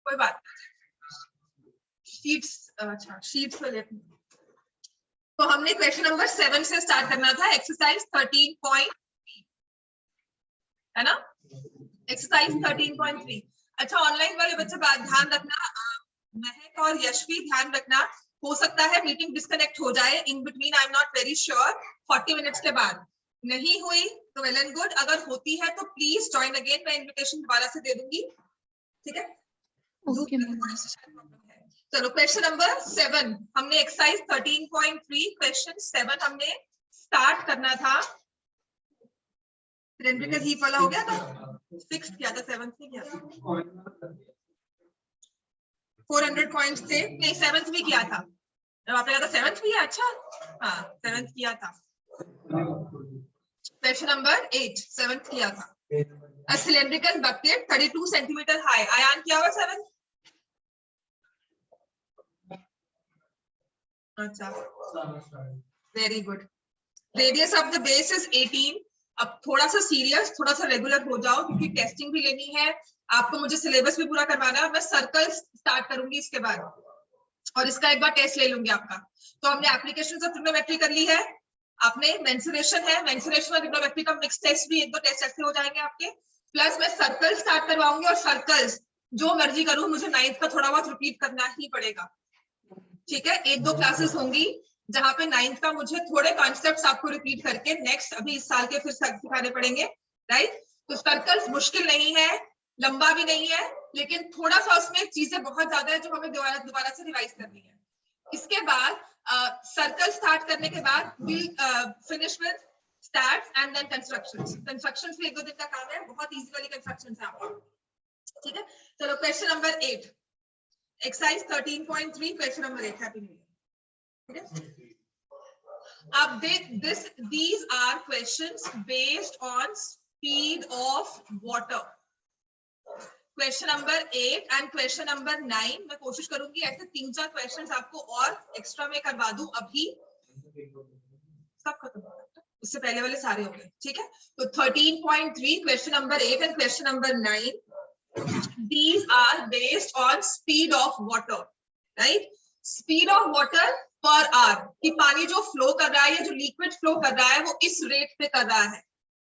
कोई बात शीट्स, अच्छा शीट्स पे लेते हैं। तो हमने क्वेश्चन नंबर 7 से स्टार्ट करना था, एक्सरसाइज 13.3 है ना, एक्सरसाइज 13.3। अच्छा ऑनलाइन वाले बच्चे ध्यान रखना, महक और यशवी ध्यान रखना, हो सकता है मीटिंग डिस्कनेक्ट हो जाए in between, I am not very sure, 40 minutes के बाद। नहीं हुई तो वेल एंड गुड, अगर होती है तो प्लीज ज्वाइन अगेन, मैं इन्विटेशन दोबारा से दे दूंगी, ठीक है। चलो क्वेश्चन नंबर 7 हमने एक्सरसाइज 13.3 क्वेश्चन 7 हमने स्टार्ट करना था, सिलेंड्रिकल हीप वाला हो गया था, 6 किया था, 7 से किया था, 400 पॉइंट्स थे, नहीं 7th भी किया था, जब आपने कहा था 7th भी है, अच्छा हाँ 7th किया था। क्वेश्चन नंबर 8 7th किया था, a cylindrical bucket 32 centimeter high, Ayaan किया हुआ 7th, अच्छा very good, radius of the base is 18। अब थोड़ा सा सीरियस, थोड़ा सा रेगुलर हो जाओ, क्योंकि टेस्टिंग भी लेनी है आपको, मुझे सिलेबस भी पूरा करवाना है, मैं सर्कल स्टार्ट करूंगी इसके बाद, और इसका एक बार टेस्ट ले लूंगी आपका। तो हमने एप्लीकेशन ऑफ ट्रिग्नोमेट्री कर ली है, आपने मेंसुरेशन है, मेंसुरेशन और ट्रिग्नोमेट्री का मिक्स टेस्ट भी, एक दो टेस्ट ऐसे हो जाएंगे आपके, प्लस मैं सर्कल स्टार्ट करवाऊंगी, और सर्कल्स जो मर्जी करूं मुझे 9th का थोड़ा बहुत रिपीट करना ही पड़ेगा, ठीक है। एक दो क्लासेस होंगी जहां पे 9th का मुझे थोड़े कॉन्सेप्ट्स आपको रिपीट करके नेक्स्ट अभी इस साल के फिर सिखाने पड़ेंगे, राइट। तो सर्कल्स मुश्किल नहीं है, लंबा भी नहीं है, लेकिन थोड़ा सा उसमें चीजें बहुत ज्यादा है जो हमें दोबारा से रिवाइज करनी है। इसके बाद सर्कल स्टार्ट करने के बाद we finish with starts and then constructions. Constructions भी एक दो दिन का काम है, बहुत इजी वाली कंस्ट्रक्शंस है आपको, ठीक है। चलो question number 8 exercise 13.3 question number 8, happy new year, ठीक है। अब these are questions based on speed of water, question number 8 and question number 9। मैं कोशिश करूंगी ऐसे 3-4 क्वेश्चंस आपको और एक्स्ट्रा में करवा दूं, अभी सब खत्म हो गया, उससे पहले वाले सारे हो गए, ठीक है। तो 13.3 question number 8 and question number 9, these are based on speed of water, right? Speed of water per hour, कि पानी जो फ्लो कर रहा है या जो लिक्विड फ्लो कर रहा है वो इस रेट पे कर रहा है,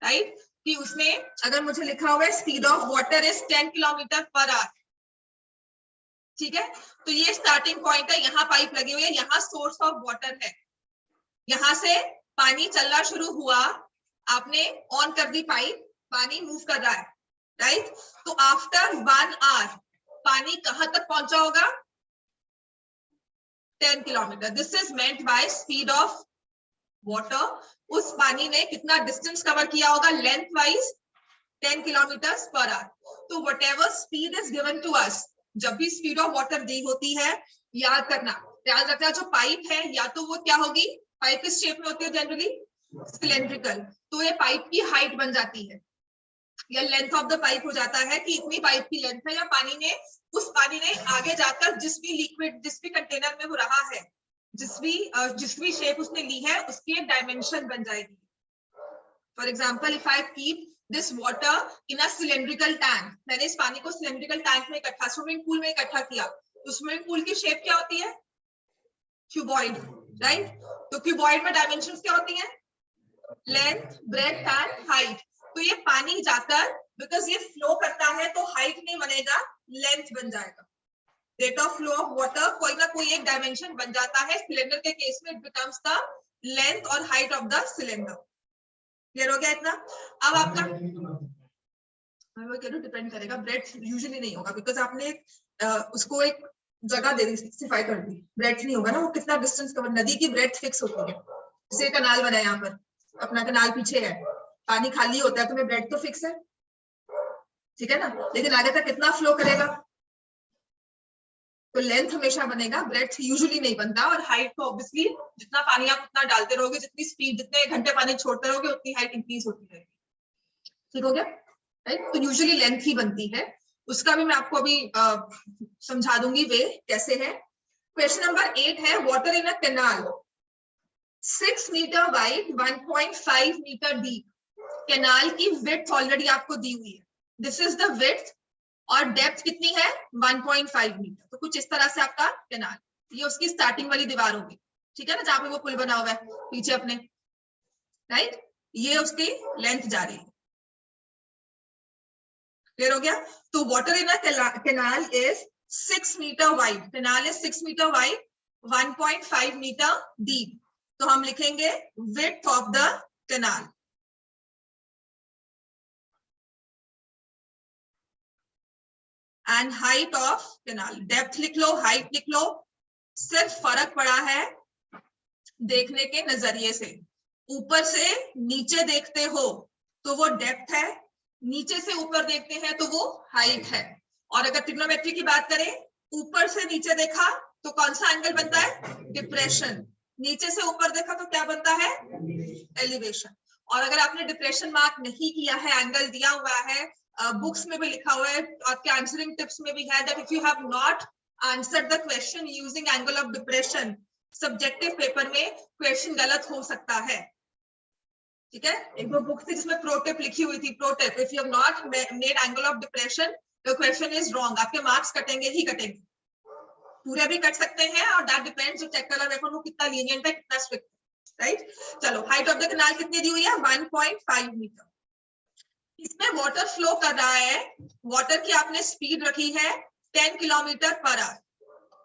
राइट। कि उसने अगर मुझे लिखा हुआ है speed of water is 10 kilometre per our, ठीक है। तो ये स्टार्टिंग पॉइंट है, यहाँ पाइप लगी हुई है, यहाँ सोर्स ऑफ वाटर है, यहाँ से पानी चलना शुरू हुआ, आपने ऑन कर दी पाइप, पानी मूव कर रहा है, राइट। तो आफ्टर 1 आवर पानी कहां तक पहुंचा होगा, 10 kilometre. This is meant by speed of water. उस पानी ने कितना डिस्टेंस कवर किया होगा length wise, 10 kilometre per hour. तो whatever speed is given to us, जब भी स्पीड ऑफ वाटर दी होती है, याद करना, याद रखना जो पाइप है या तो वो क्या होगी, पाइप किस शेप में होती है जनरली, सिलेंड्रिकल, तो ये पाइप की हाइट बन जाती है या लेंथ ऑफ द पाइप हो जाता है कि इतनी पाइप की लेंथ है, या पानी ने आगे जाकर जिस भी लिक्विड, जिस भी कंटेनर में वो रहा है, जिस भी शेप उसने ली है उसकी एक डायमेंशन बन जाएगी। For example if I keep this water in a cylindrical tank, मैंने इस पानी को सिलेंड्रिकल टैंक में इकट्ठा, स्विमिंग पूल में इकट्ठा किया, तो स्विमिंग पूल की शेप क्या होती है, क्यूबॉइड, राइट। तो क्यूबॉइड में डायमेंशंस क्या होती हैं, लेंथ, ब्रेड्थ एंड हाइट। तो ये पानी जाकर, बिकॉज ये फ्लो करता है तो हाइट नहीं बनेगा, लेंथ बन जाएगा। Rate of flow of water कोई ना कोई एक डायमेंशन बन जाता है, सिलेंडर के केस में इट बिकम्स द लेंथ और height of the cylinder. Clear हो गया इतना। अब आपका डिपेंड करेगा, ब्रेड्थ यूजुअली नहीं होगा, बिकॉज आपने उसको एक जगह दे दी, स्पेसिफाई कर दी, ब्रेड्थ नहीं होगा ना, वो कितना डिस्टेंस कवर, नदी की ब्रेड्थ फिक्स होती है, जैसे कनाल बना है यहाँ पर, अपना कनाल पीछे है, पानी खाली होता है तो ब्रेड्थ तो फिक्स है, ठीक है ना, लेकिन आगे तक कितना फ्लो करेगा, तो लेंथ हमेशा बनेगा, ब्रेड्थ यूजुअली नहीं बनता। और हाइट तो ऑब्वियसली जितना पानी आप उतना डालते रहोगे, जितनी स्पीड, जितने घंटे पानी छोड़ते रहोगे, उतनी हाइट इंक्रीज होती रहेगी, ठीक हो गया, राइट। तो यूजुअली लेंथ ही बनती है, उसका भी मैं आपको अभी समझा दूंगी वे कैसे है। क्वेश्चन नंबर 8 है, water in a canal 6 metre wide 1.5 metre deep. Canal की विड्थ ऑलरेडी आपको दी हुई है, दिस इज द विड्थ और डेप्थ कितनी है 1.5 मीटर। तो कुछ इस तरह से आपका कैनाल, ये उसकी स्टार्टिंग वाली दीवार होगी, ठीक है ना, जहां पे वो पुल बना हुआ है पीछे अपने, राइट, ये उसकी लेंथ जा रही है। क्लियर हो गया? तो water in a canal is 6 metre wide, canal is 6 metre wide, 1.5 metre deep. तो हम लिखेंगे width of the canal. And height of canal, depth लिख लो, हाइट लिख लो, सिर्फ फर्क पड़ा है देखने के नजरिए से। ऊपर से नीचे देखते हो तो वो डेप्थ है, नीचे से ऊपर देखते हैं तो वो हाइट है। और अगर ट्रिग्नोमेट्री की बात करें, ऊपर से नीचे देखा तो कौन सा एंगल बनता है, डिप्रेशन। नीचे से ऊपर देखा तो क्या बनता है, एलिवेशन। और अगर आपने डिप्रेशन मार्क नहीं किया है, एंगल दिया हुआ है, बुक्स में भी लिखा हुआ है, आपके आंसरिंग टिप्स में भी है, that if you have not answered the question using angle of depression, subjective paper में क्वेश्चन गलत हो सकता है। ठीक है, एक दो बुक थी जिसमें प्रो टिप लिखी हुई थी, pro tip, if you have not made angle of depression the question is wrong. आपके मार्क्स कटेंगे ही कटेंगे, पूरे भी कट सकते हैं, और दैट डिपेंड्स जो चेक कर रहा है वो कितना लीनियंट है, कितना स्ट्रिक्ट, राइट। चलो, हाइट ऑफ द कैनाल कितनी दी हुई है, 1.5 मीटर। इसमें वाटर फ्लो कर रहा है, वाटर की आपने स्पीड रखी है 10 kilometre per our.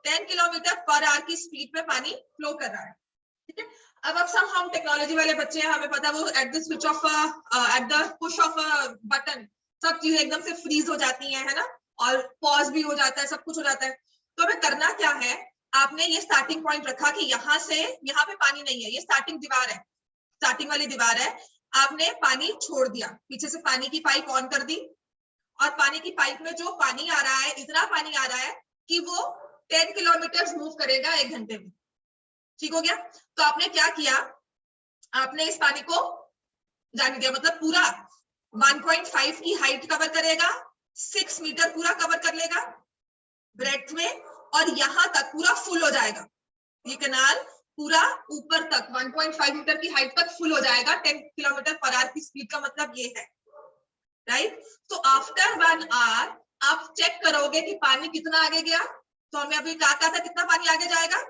10 kilometre per our की स्पीड पे पानी फ्लो कर रहा है, ठीक है। अब सब हम टेक्नोलॉजी वाले बच्चे हैं, हमें पता है वो at the switch off at the push off button सब चीजें एकदम से फ्रीज हो जाती हैं, है ना, और पॉज भी हो जाता है, सब कुछ हो जाता है। तो हमें करना क्या है, आपने ये स्टार्टिंग पॉइंट रखा कि यहाँ से यहाँ पे पानी नहीं है, ये स्टार्टिंग दीवार है, स्टार्टिंग वाली दीवार है, आपने पानी छोड़ दिया, पीछे से पानी की पाइप ऑन कर दी, और पानी की पाइप में जो पानी आ रहा है, इतना पानी आ रहा है कि वो 10 किलोमीटर मूव करेगा 1 घंटे में। ठीक हो गया? तो आपने क्या किया, आपने इस पानी को जाने दिया, मतलब पूरा 1.5 की हाइट कवर करेगा, 6 मीटर पूरा कवर कर लेगा ब्रेड्थ में, और यहां तक पूरा फुल हो जाएगा। ये कैनाल पूरा ऊपर तक 1.5 मीटर की हाइट तक फुल हो जाएगा 10 किलोमीटर पर आवर की स्पीड का मतलब ये है, राइट। तो आफ्टर 1 आवर आप चेक करोगे कि पानी कितना आगे गया। तो हमें अभी कहा था कितना पानी आगे जाएगा,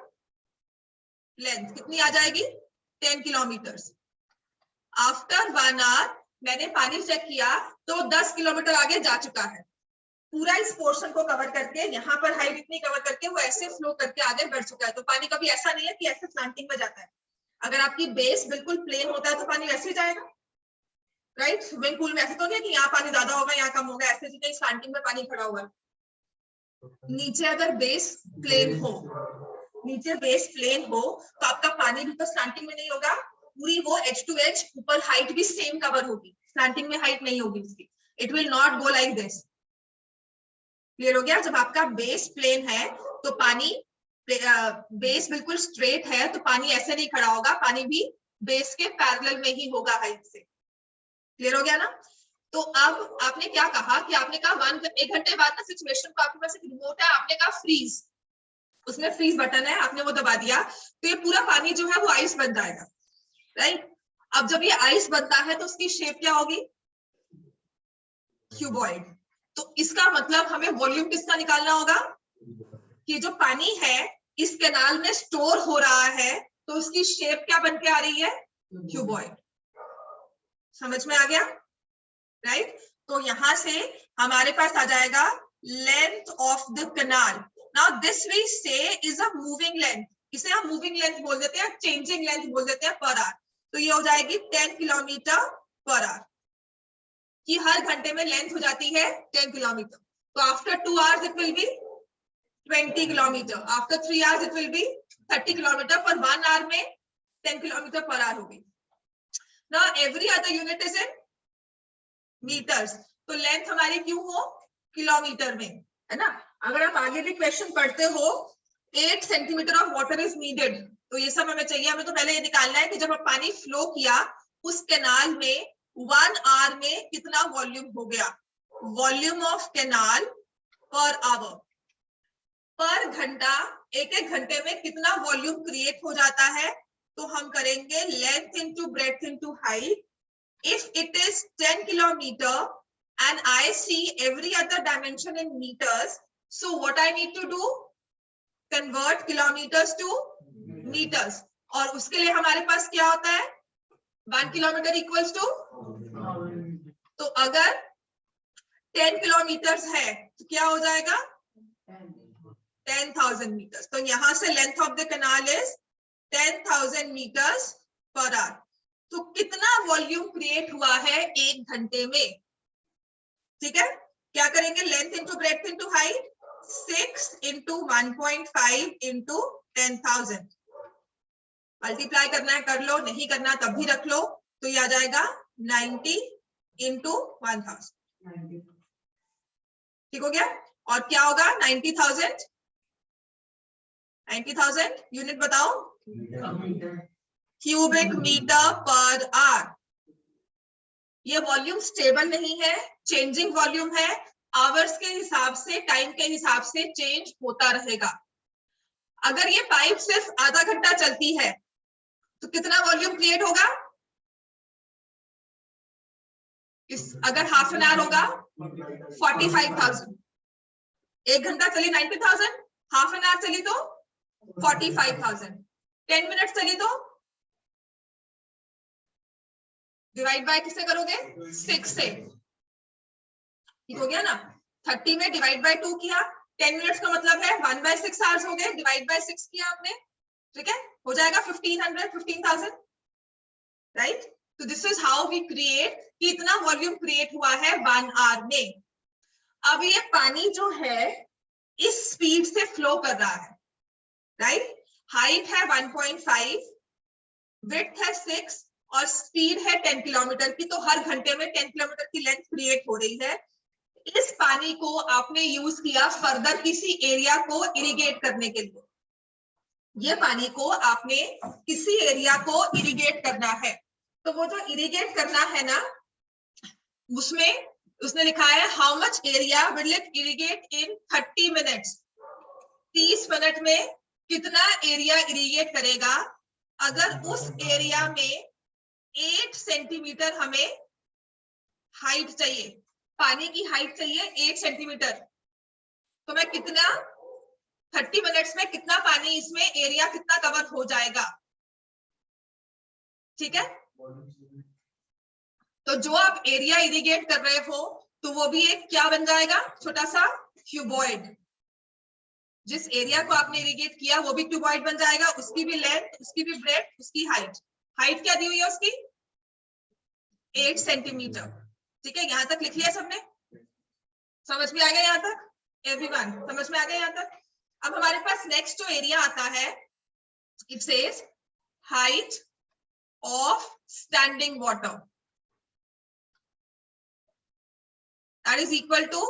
लेंथ कितनी आ जाएगी 10 किलोमीटर। आफ्टर 1 आवर मैंने पानी चेक किया तो 10 किलोमीटर आगे जा चुका है, पूरा इस पोर्शन को कवर करके, यहाँ पर हाइट इतनी कवर करके वो ऐसे फ्लो करके आगे बढ़ चुका है। तो पानी कभी ऐसा नहीं है कि ऐसे स्लैंटिंग में जाता है। अगर आपकी बेस बिल्कुल प्लेन होता है तो पानी वैसे ही जाएगा, राइट। स्विमिंग पूल में ऐसे तो नहीं है कि यहाँ पानी ज्यादा होगा यहाँ कम होगा, ऐसे नहीं, स्लैंटिंग में पानी खड़ा हुआ है। नीचे अगर बेस प्लेन हो, नीचे बेस प्लेन हो तो आपका पानी भी तो स्लैंटिंग में नहीं होगा, पूरी वो एज टू एज ऊपर हाइट भी सेम कवर होगी, स्लैंटिंग में हाइट नहीं होगी उसकी, it will not go like this. Clear हो गया? जब आपका बेस प्लेन है तो पानी, बेस बिल्कुल स्ट्रेट है तो पानी ऐसे नहीं खड़ा होगा, पानी भी बेस के पैरेलल में ही होगा हाइट से। क्लियर हो गया ना? तो अब आपने क्या कहा कि आपने कहा 1 घंटे बाद ना सिचुएशन को, आपके पास एक रिमोट है, आपने कहा फ्रीज, उसमें फ्रीज बटन है, आपने वो दबा दिया तो ये पूरा पानी जो है वो आइस बन जाएगा, राइट। अब जब ये आइस बनता है तो उसकी शेप क्या होगी, क्यूबॉइड। तो इसका मतलब हमें वॉल्यूम किसका निकालना होगा, कि जो पानी है इस कैनाल में स्टोर हो रहा है तो उसकी शेप क्या बन के आ रही है, क्यूबॉइड। समझ में आ गया, राइट। तो यहां से हमारे पास आ जाएगा length of the canal. Now this we say is a moving length, इसे हम मूविंग लेंथ बोल देते हैं, चेंजिंग लेंथ बोल देते हैं पर आवर। तो ये हो जाएगी 10 किलोमीटर पर आवर, कि हर घंटे में लेंथ हो जाती है 10 किलोमीटर। तो after 2 hours it will be 20 kilometre, after 3 hours it will be 30 kilometre, पर 1 आवर में 10 किलोमीटर पर आवर होगी। Now every other unit is in metres, तो लेंथ हमारी क्यों हो किलोमीटर में, है ना। अगर आप आगे भी क्वेश्चन पढ़ते हो 8 centimetre of water is needed, तो ये सब हमें चाहिए। हमें तो पहले ये निकालना है कि जब पानी फ्लो किया उस कैनाल में 1 आवर में कितना वॉल्यूम हो गया, volume of canal per hour, पर घंटा, एक घंटे में कितना वॉल्यूम क्रिएट हो जाता है। तो हम करेंगे length into breadth into height. If it is 10 kilometre and I see every other dimension in meters, so what I need to do? Convert kilometers to meters. और उसके लिए हमारे पास क्या होता है? 1 किलोमीटर इक्वल्स टू, तो अगर 10 किलोमीटर है तो क्या हो जाएगा? 10,000 meters. तो यहां से length of the canal is 10,000 meters per hour. तो कितना वॉल्यूम क्रिएट हुआ है 1 घंटे में? ठीक है, क्या करेंगे? Length into breadth into height, 6 into 1.5 into 10,000. Multiply करना है कर लो, नहीं करना तब भी रख लो. तो ये आ जाएगा 90 इंटू 1000. ठीक हो गया? और क्या होगा? 90,000 यूनिट बताओ. Cubic metre per hour. ये वॉल्यूम स्टेबल नहीं है, चेंजिंग वॉल्यूम है. आवर्स के हिसाब से, टाइम के हिसाब से चेंज होता रहेगा. अगर ये पाइप सिर्फ आधा घंटा चलती है तो कितना वॉल्यूम क्रिएट होगा? अगर हाफ एन आवर होगा 45,000. 1 घंटा चली 90,000, हाफ एन आवर चली तो 45,000. 10 मिनट चली तो डिवाइड बाय किससे करोगे? 6 से. ठीक हो गया ना? 30 में डिवाइड बाय 2 किया, 10 मिनट्स का मतलब है 1/6 आवर्स हो गए. डिवाइड बाय 6 किया आपने, ठीक है, हो जाएगा 15,000, राइट? तो this is how we create. कितना वॉल्यूम क्रिएट हुआ है 1 आवर में. अब ये पानी जो है इस स्पीड से फ्लो कर रहा है, राइट? हाइट है 1.5, विड्थ है 6 और स्पीड है 10 किलोमीटर की. तो हर घंटे में 10 किलोमीटर की लेंथ क्रिएट हो रही है. इस पानी को आपने यूज किया फर्दर किसी एरिया को इरिगेट करने के लिए. ये पानी को आपने किसी एरिया को इरिगेट करना है. तो वो जो इरिगेट करना है ना, उसमें उसने लिखा है how much area will it irrigate in 30 minutes. 30 minute में कितना एरिया इरिगेट करेगा? अगर उस एरिया में 8 सेंटीमीटर हमें हाइट चाहिए, पानी की हाइट चाहिए 8 सेंटीमीटर, तो मैं कितना 30 मिनट्स में कितना पानी इसमें एरिया कितना कवर हो जाएगा? ठीक है, तो जो आप एरिया इरिगेट कर रहे हो तो वो भी एक क्या बन जाएगा? छोटा सा क्यूबॉइड. जिस एरिया को आपने इरिगेट किया वो भी क्यूबॉइड बन जाएगा. उसकी भी लेंथ, उसकी भी ब्रेड्थ, उसकी हाइट. हाइट क्या दी हुई है उसकी? 8 सेंटीमीटर. ठीक है, यहां तक लिख लिया सबने? समझ में आ गया यहां तक? एवरीवन समझ में आ गया यहां तक? अब हमारे पास नेक्स्ट जो एरिया आता है, it says height of standing water, that is equal to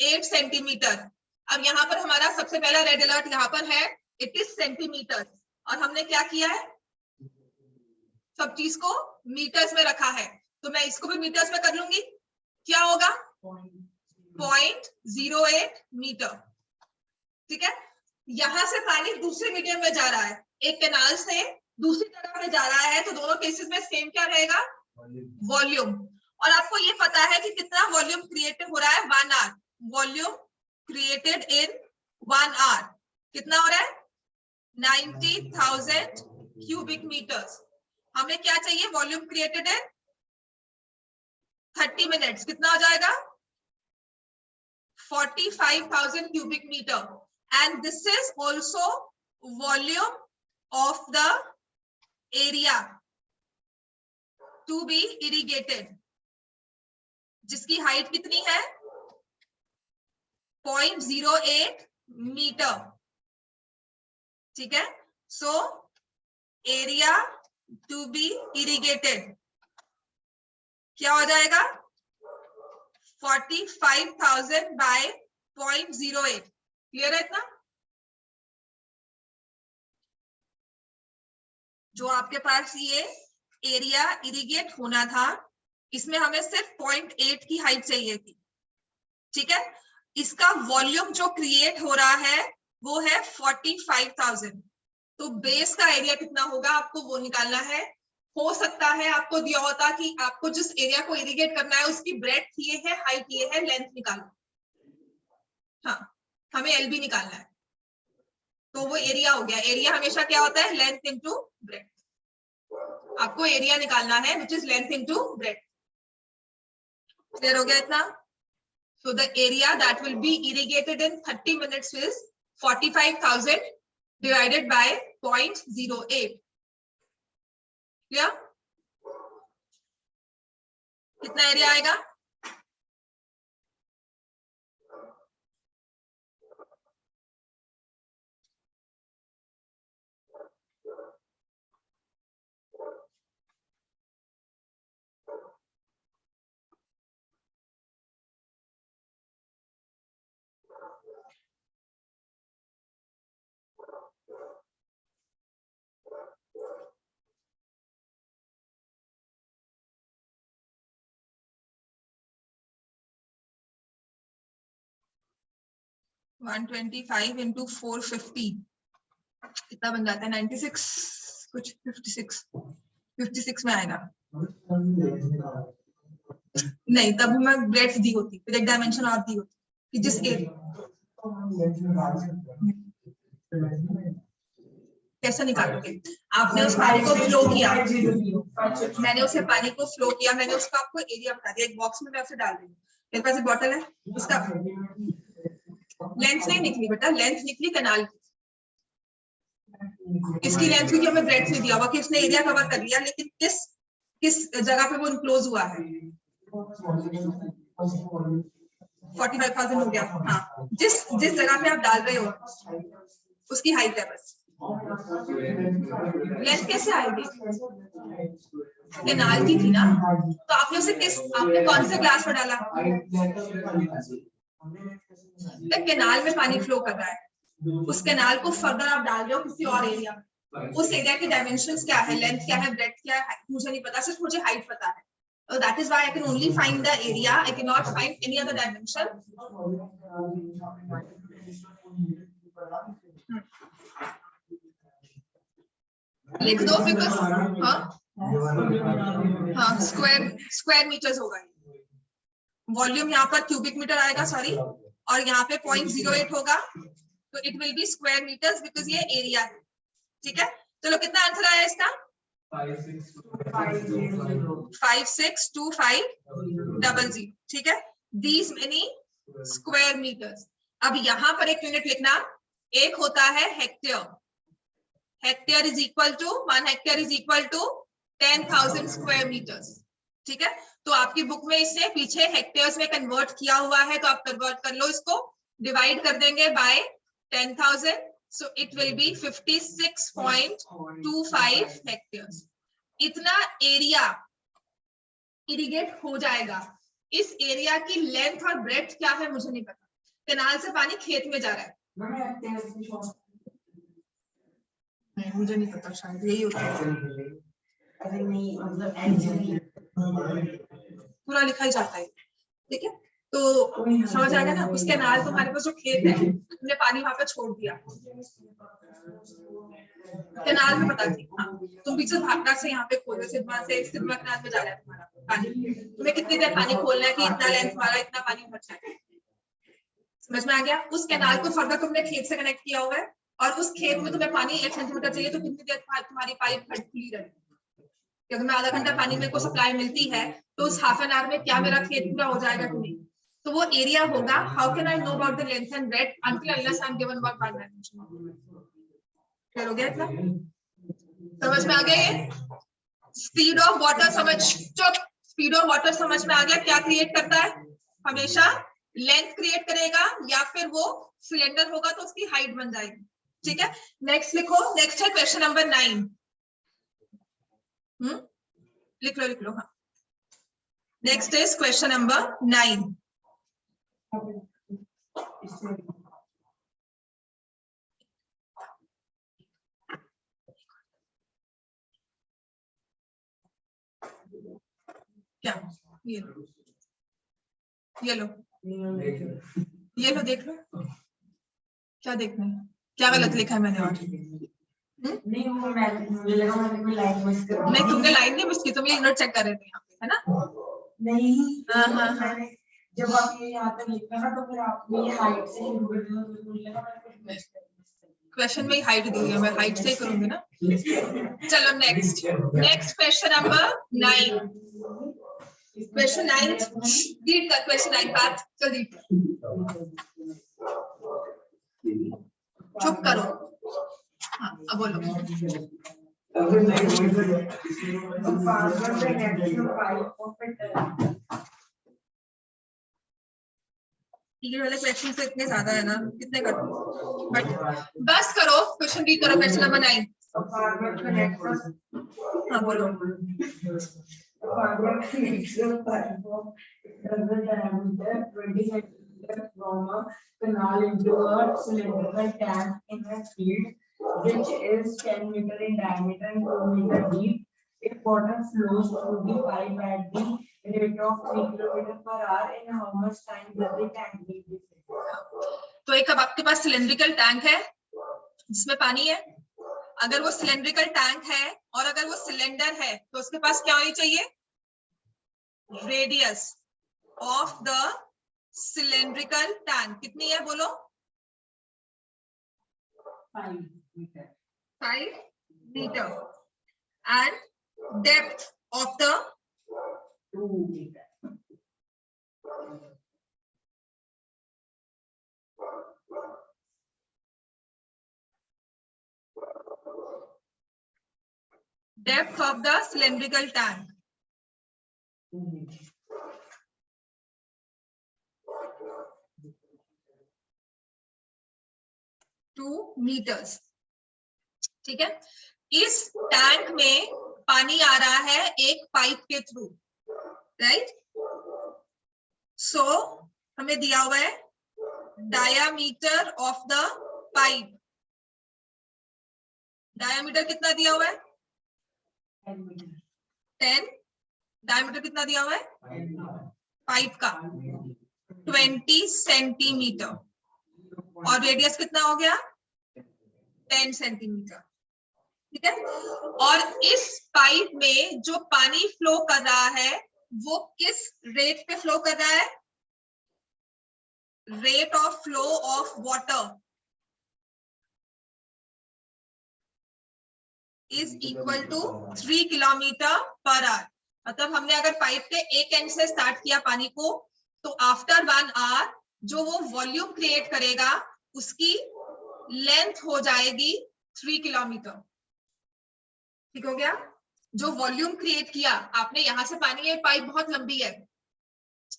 8 centimetre. अब यहाँ पर हमारा सबसे पहला रेड अलर्ट यहाँ पर है, इट इज सेंटीमीटर. और हमने क्या किया है? सब चीज को मीटर्स में रखा है. तो मैं इसको भी मीटर्स में कर लूंगी. क्या होगा? 0.08 मीटर. ठीक है, यहां से पानी दूसरे मीडियम में जा रहा है, एक कैनाल से दूसरी तरफ में जा रहा है. तो दोनों केसेस में सेम क्या रहेगा? वॉल्यूम. और आपको ये पता है कि कितना वॉल्यूम क्रिएट हो रहा है? 1 hour. Volume created in 1 hour कितना हो रहा है? 90,000 क्यूबिक मीटर्स. हमें क्या चाहिए? वॉल्यूम क्रिएटेड इन 30 मिनट्स. कितना हो जाएगा? 45,000 cubic meter. And this is also volume of the area to be irrigated, जिसकी हाइट कितनी है? 0.08 मीटर. ठीक है, so area to be irrigated क्या हो जाएगा? 45,000 बाय 0.08. क्लियर है इतना? जो आपके पास ये एरिया इरिगेट होना था, इसमें हमें सिर्फ 0.8 की हाइट चाहिए थी. ठीक है, इसका वॉल्यूम जो क्रिएट हो रहा है वो है 45,000. तो बेस का एरिया कितना होगा आपको वो निकालना है. हो सकता है आपको दिया होता कि आपको जिस एरिया को इरिगेट करना है उसकी ब्रेड्थ ये है, हाइट ये है, लेंथ निकालो। हाँ, हमें एलबी निकालना है, तो वो एरिया हो गया। एरिया हमेशा क्या होता है, लेंथ इनटू ब्रेड्थ। आपको एरिया निकालना है which is length into breadth. Clear हो गया इतना? So the area that will be irrigated in 30 minutes is 45,000 divided by 0.08. Clear? कितना एरिया आएगा? वन 125 into 450 कितना बन जाता है? 96 कुछ 56 में आएगा। नहीं, तब मैं ब्रेड्थ दी होती, फिर एक डायमेंशन और दी होती कि जिस कैसे निकालोगे? आपने उस पानी को फ्लो किया, मैंने उसे पानी को फ्लो किया, मैंने उसका आपको एरिया बता दिया, एक बॉक्स में मैं उसे डाल दूंगी। मेरे पास एक बॉटल है, उसका लेंथ नहीं निकली बेटा, लेंथ निकली कैनाल की। इसकी लेंथ क्योंकि हमें ब्रेड्थ से दिया हुआ कि उसने एरिया कवर कर लिया, लेकिन किस जगह पे वो इनक्लोज हुआ है। 45,000 हो गया। हाँ, जिस जगह पे आप डाल रहे हो उसकी हाइट है बस। लेंथ कैसे आएगी? कैनाल की थी ना, तो आपने उसे आपने कौन से ग्लास में डाला? कैनाल में पानी फ्लो कर रहा है, उस कैनाल को फर्दर आप डाल रहे हो किसी और एरिया में। उस एरिया की डायमेंशंस क्या है, लेंथ क्या है, ब्रेड्थ क्या है, मुझे नहीं पता, सिर्फ मुझे हाइट पता है। So that is why I can only find the area. I cannot find any other dimension. लिख दो because हाँ स्क्वायर मीटर्स होगा। वॉल्यूम यहाँ पर क्यूबिक मीटर आएगा, सॉरी, और यहाँ पे 0.08 होगा, तो it will be square metres because ये एरिया है। ठीक है, चलो कितना आंसर आया इसका? 562500। ठीक है, these many square meters। अब यहाँ पर एक यूनिट लिखना, एक होता है hectare. Hectare is equal to 1 hectare is equal to 10,000 square metres. ठीक है, तो आपकी बुक में इसे पीछे हेक्टेयर्स में कन्वर्ट किया हुआ है, तो आप कन्वर्ट कर लो, इसको डिवाइड कर देंगे by 10,000, so it will be 56.25 hectares. इतना एरिया इरिगेट हो जाएगा। इस एरिया की लेंथ और ब्रेड्थ क्या है मुझे नहीं पता। कैनाल से पानी खेत में जा रहा है, नहीं मुझे नहीं पता, शायद यही होता है। पूरा लिखा ही जाता है। ठीक है, तो समझ आएगा ना। उस कैनाल तो हमारे पास जो खेत है, हमने पानी वहां पे छोड़ दिया, कैनाल में पता थी। हाँ, तुम पीछे भागना से यहाँ पे खोल रहे, सिद्धमा कैनाल में जा रहा है तुम्हारा पानी, तुम्हें कितनी देर पानी खोलना है कि इतना लेंथ हमारा इतना पानी बचा है। समझ में आ गया? उस कैनाल को फर्दर तुमने खेत से कनेक्ट किया हुआ है, और उस खेत में तुम्हें पानी 1 सेंटीमीटर चाहिए, तो कितनी देर तुम्हारी पाइप खुली रहेगी? अगर मैं आधा घंटा पानी मेरे को सप्लाई मिलती है, तो उस हाफ एन आवर में क्या मेरा खेत पूरा हो जाएगा कि नहीं? तो वो एरिया होगा। How can I know about the length and breadth until unless I am given about one dimension. Clear हो गया इतना? समझ में आ गया? ये स्पीड ऑफ वाटर समझ, चुप, स्पीड ऑफ वाटर समझ में आ गया? क्या क्रिएट करता है? हमेशा लेंथ क्रिएट करेगा, या फिर वो सिलेंडर होगा तो उसकी हाइट बन जाएगी। ठीक है, नेक्स्ट लिखो। नेक्स्ट है क्वेश्चन नंबर 9। लिख लो हाँ। Next is question number 9। क्या ये लो, देख लो। क्या देखना है? क्या गलत लिखा है मैंने? और नहीं वो मुझे लगा मैंने कोई लाइन मिस कर दी। नहीं तुमने लाइन नहीं मिस की, तुम ये यूनिट चेक कर रहे थे यहाँ पे, है ना? नहीं मैंने जब आप ये यहाँ तक लिखा ना तो फिर आपने ये हाइट से शुरू कर दिया, तो मुझे लगा मैंने कुछ मिस कर दिया। क्वेश्चन में हाइट दी है, मैं हाइट से ही करूंगी ना। चलो next question number 9। Question 9 read कर, क्वेश्चन 9 बात चल रीड कर। चुप करो। हाँ अब बोलो। ये वाले क्वेश्चन से इतने ज्यादा है ना, कितने कर दो, बट बस करो, क्वेश्चन रीड करो, क्वेश्चन नंबर 9। हाँ बोलो। From a canal into a cylindrical tank in a field which is 10 meter in diameter and 2 meter deep. If water flows through the pipe at the rate of 3 km per hour, in how much time does the tank will be filled? तो एक अब आपके पास cylindrical tank है जिसमें पानी है। अगर वो सिलेंड्रिकल टैंक है और अगर वो सिलेंडर है तो उसके पास क्या होनी चाहिए? Radius of the cylindrical tank कितनी है बोलो? 5 meter. 5 meter and depth of the 2 meter. depth of the cylindrical tank 2 meter. meters। ठीक है, इस टैंक में पानी आ रहा है एक पाइप के थ्रू, राइट? सो हमें दिया हुआ है diameter of the pipe. Diameter कितना दिया हुआ है? 10। डायामीटर कितना दिया हुआ है पाइप का? 20 सेंटीमीटर। और रेडियस कितना हो गया? 10 सेंटीमीटर। ठीक है, और इस पाइप में जो पानी फ्लो कर रहा है वो किस रेट पे फ्लो कर रहा है? Rate of flow of water is equal to 3 kilometre per hour. मतलब हमने अगर पाइप के एक एंड से स्टार्ट किया पानी को, तो आफ्टर 1 आवर जो वो वॉल्यूम क्रिएट करेगा उसकी लेंथ हो जाएगी 3 किलोमीटर। ठीक हो गया? जो वॉल्यूम क्रिएट किया आपने, यहां से पानी है, पाइप बहुत लंबी है,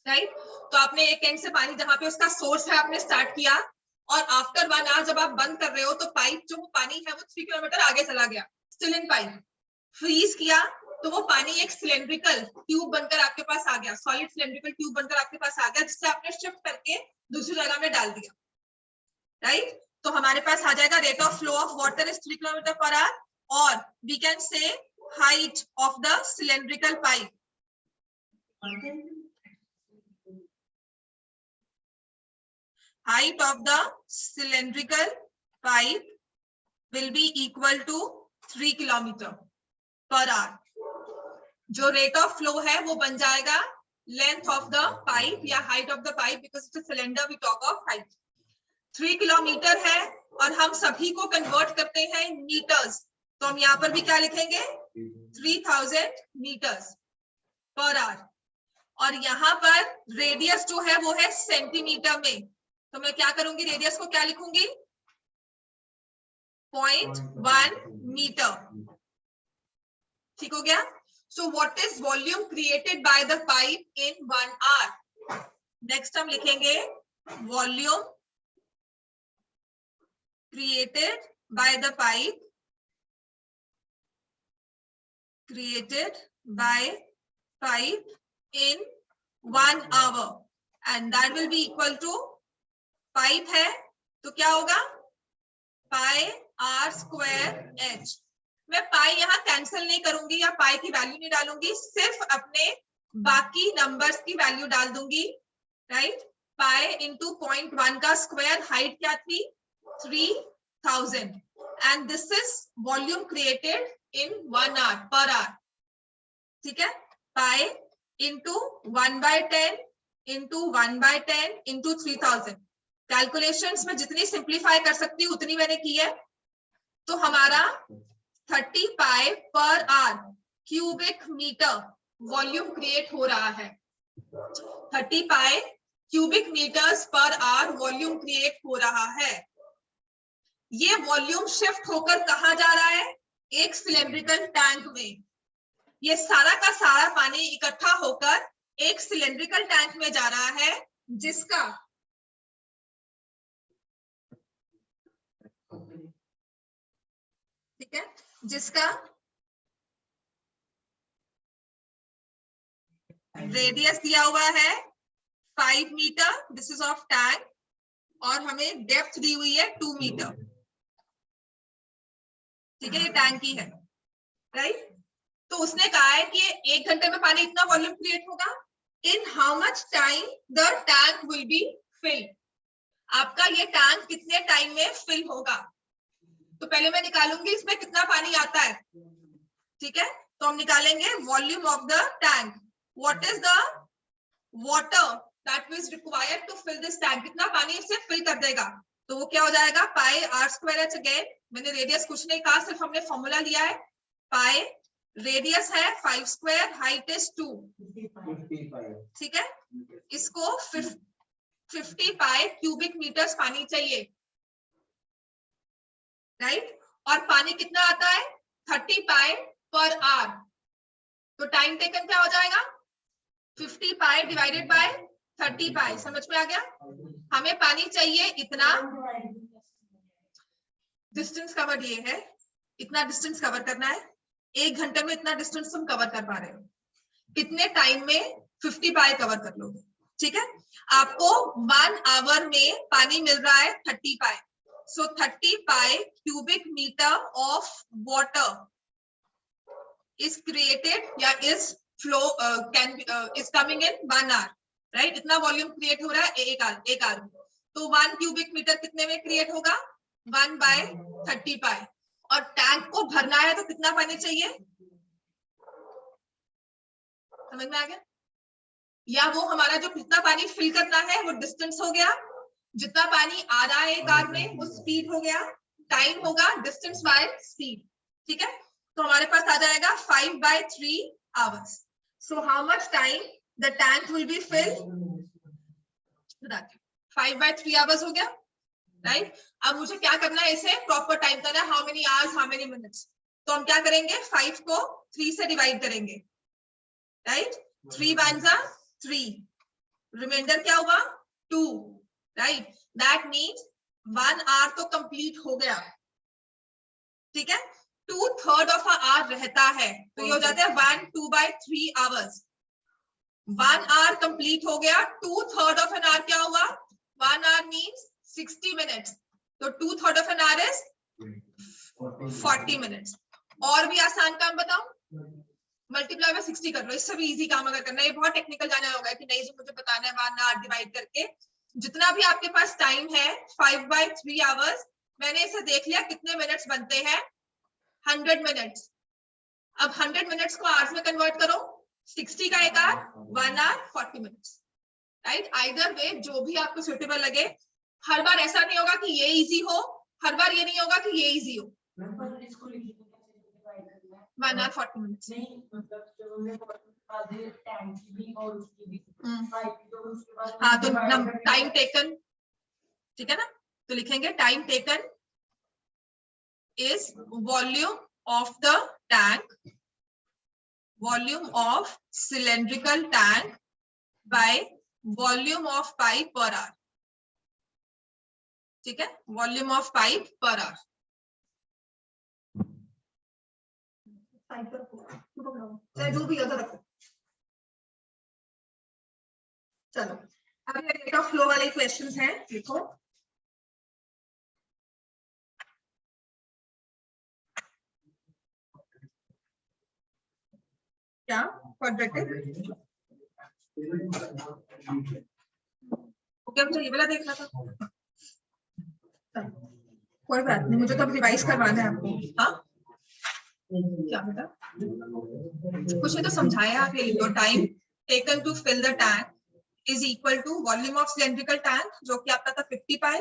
राइट? तो आपने एक एंड से पानी जहां पे उसका सोर्स है आपने स्टार्ट किया, और आफ्टर 1 आवर जब आप बंद कर रहे हो तो पाइप जो वो पानी है वो 3 किलोमीटर आगे चला गया। स्टिल इन पाइप फ्रीज किया तो वो पानी एक सिलेंड्रिकल ट्यूब बनकर आपके पास आ गया, सॉलिड सिलेंड्रिकल ट्यूब बनकर आपके पास आ गया, जिससे आपने शिफ्ट करके दूसरी जगह में डाल दिया, राइट? तो हमारे पास आ जाएगा rate of flow of water is 3 kilometre per hour, और we can say height of the cylindrical pipe. Height of the cylindrical pipe will be equal to 3 kilometre per hour. जो रेट ऑफ फ्लो है वो बन जाएगा length of the pipe या height of the pipe, because it's a cylinder, we talk of height. 3 kilometre है और हम सभी को कन्वर्ट करते हैं मीटर्स, तो हम यहाँ पर भी क्या लिखेंगे? 3000 मीटर्स पर आवर। और यहाँ पर रेडियस जो है वो है सेंटीमीटर में, तो मैं क्या करूंगी? रेडियस को क्या लिखूंगी? 0.1 मीटर। ठीक हो गया? So what is volume created by the pipe in 1 hour? Next हम लिखेंगे volume created by the pipe, created by pipe in 1 hour, and that will be equal to, pipe है तो क्या होगा? पाई आर स्क्वायर एच। मैं पाई यहाँ cancel नहीं करूंगी या पाई की वैल्यू नहीं डालूंगी, सिर्फ अपने बाकी नंबर्स की वैल्यू डाल दूंगी, राइट? पाई इंटू 0.1 का स्क्वायर, हाइट क्या थी? 3000, and this is volume created in 1 hour per hour. ठीक है, pi into 1/10 into 1/10 into 3000. Calculations में जितनी सिंप्लीफाई कर सकती हूँ उतनी मैंने की है. तो हमारा 30 pi per hour cubic metre volume create हो रहा है. 30 pi cubic metres per hour volume create हो रहा है. ये वॉल्यूम शिफ्ट होकर कहाँ जा रहा है? एक सिलेंड्रिकल टैंक में. ये सारा का सारा पानी इकट्ठा होकर एक सिलेंड्रिकल टैंक में जा रहा है, जिसका ठीक है, जिसका रेडियस दिया हुआ है 5 metre. This is of tank. और हमें डेप्थ दी हुई है 2 मीटर. ठीक है, ये टैंक की है, राइट. तो उसने कहा है कि 1 घंटे में पानी इतना वॉल्यूम क्रिएट होगा. In how much time the tank will be fill. आपका ये टैंक कितने टाइम में फिल होगा? तो पहले मैं निकालूंगी इसमें कितना पानी आता है. ठीक है, तो हम निकालेंगे volume of the tank. What is the water that is required to fill this tank. कितना पानी इसे फिल कर देगा? तो वो क्या हो जाएगा? पाई आर स्क्वायर एच. अगेन मैंने रेडियस कुछ नहीं कहा, सिर्फ हमने फॉर्मूला लिया है. पाई रेडियस है 5 स्क्वायर, हाइट इज 2. ठीक है, इसको 50 पाई क्यूबिक मीटर्स पानी चाहिए, राइट. और पानी कितना आता है? 30 पाई पर आवर. तो टाइम टेकन क्या हो जाएगा? 50 पाई डिवाइडेड बाय 30 पाई. समझ में आ गया? हमें पानी चाहिए इतना. डिस्टेंस कवर ये है, इतना डिस्टेंस कवर करना है. 1 घंटे में इतना डिस्टेंस तुम कवर कर पा रहे हो. कितने टाइम में 50 पाई कवर कर लोगे? ठीक है, आपको 1 आवर में पानी मिल रहा है 30 pi. So 30 pi cubic metre of water is created या is flow is coming in 1 hour, right. इतना वॉल्यूम क्रिएट हो रहा है एक आवर में. तो 1 क्यूबिक मीटर कितने में क्रिएट होगा? 1/30 पाई. और टैंक को भरना है तो कितना पानी चाहिए? समझ में आ गया? या वो हमारा जो कितना पानी फिल करना है वो डिस्टेंस हो गया. जितना पानी आ रहा है एक आवर में वो स्पीड हो गया. टाइम होगा डिस्टेंस बाय स्पीड. ठीक है, तो हमारे पास आ जाएगा 5/3 hours. So how much time the tank will be filled? 5/3 hours हो गया, राइट. अब मुझे क्या करना है? इसे प्रॉपर टाइम करना है. How many hours, how many minutes. तो हम क्या करेंगे? 5 को 3 से डिवाइड करेंगे, राइट. 3 1 जा 3, रिमाइंडर क्या हुआ? 2, राइट. दैट मीन्स 1 आवर तो कंप्लीट हो गया. ठीक है, 2/3 ऑफ अ आवर रहता है, तो ये हो जाता है 1/2/3 hours. 1 आवर कंप्लीट हो गया. 2/3 ऑफ एन आवर क्या हुआ? 1 आवर मीन्स 60 minutes. तो 2/3 of N hour is 40 minutes. और भी आसान काम बताओ. मल्टीप्लाई बाय 60 कर लो. इससे भी इजी काम अगर करना है. ये बहुत टेक्निकल जाना होगा कि नहीं, जो मुझे बताना है 1 आवर डिवाइड करके. जितना भी आपके पास टाइम है 5/3 hours. मैंने इसे देख लिया कितने मिनट्स बनते हैं. 100 मिनट्स. अब 100 मिनट्स को आवर्स में कन्वर्ट करो. 60 का एक hour, 1 hour 40 minutes, right. Either way जो भी आपको सुटेबल लगे. हर बार ऐसा नहीं होगा कि ये इजी हो, हर बार ये नहीं होगा कि ये इजी हो. 1 आवर 40 मिनट्स. नहीं, मतलब जो हमने टैंक की भी और उसकी भी. हाँ, तो टाइम टेकन. ठीक है ना, तो लिखेंगे time taken is volume of the tank, volume of cylindrical tank by volume of pipe per hour. ठीक है, volume of pipe per hour. चाहे जो भी अगर रखो. चलो, अभी रेट ऑफ फ्लो वाले क्वेश्चंस हैं. देखो, क्या क्वाड्रेटिक ओके, मुझे ये वाला देखना था. कोई बात नहीं, मुझे तो अब रिवाइज करवाना है आपको। हाँ क्या बेटा, कुछ नहीं तो समझाया आप, ये लिखो time taken to fill the tank is equal to volume of cylindrical tank जो कि आपका था 50 pi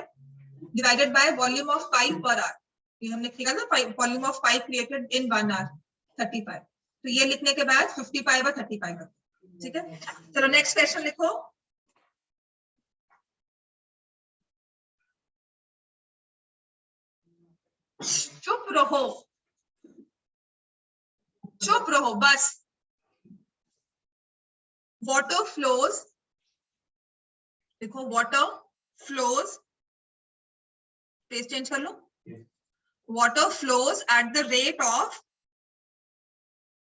divided by volume of pipe per hour. ये हमने लिखा ना, volume of pipe created in 1 hour 35। तो ये लिखने के बाद 50 पाई बाय 35 कर, ठीक है। चलो नेक्स्ट क्वेश्चन लिखो। चुप रहो, चुप रहो बस। वाटर फ्लोज, देखो वाटर फ्लोज, पेज चेंज कर लो। Water flows at the rate of